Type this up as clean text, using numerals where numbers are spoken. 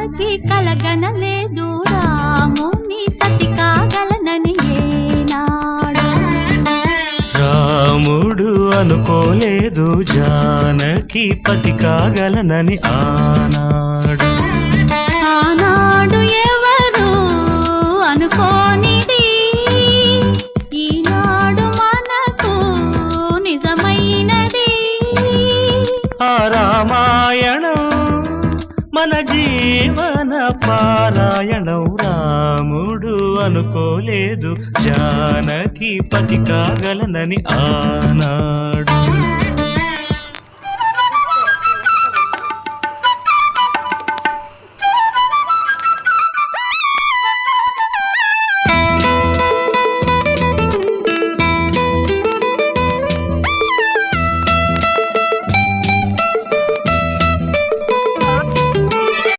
జానకి కలగనలేదు రాముని సతి కాగలనని ఏనాడు. రాముడు అనుకోలేదు జానకి పతి కాగలనని ఆనాడు. ఆనాడు ఎవరు అనుకోనిది ఈనాడు మనకు నిజమైనది. ఆ రామాయణం మన జీవన పారాయణం. రాముడు అనుకోలేదు జానకి పతి కాగలనని ఆనాడు.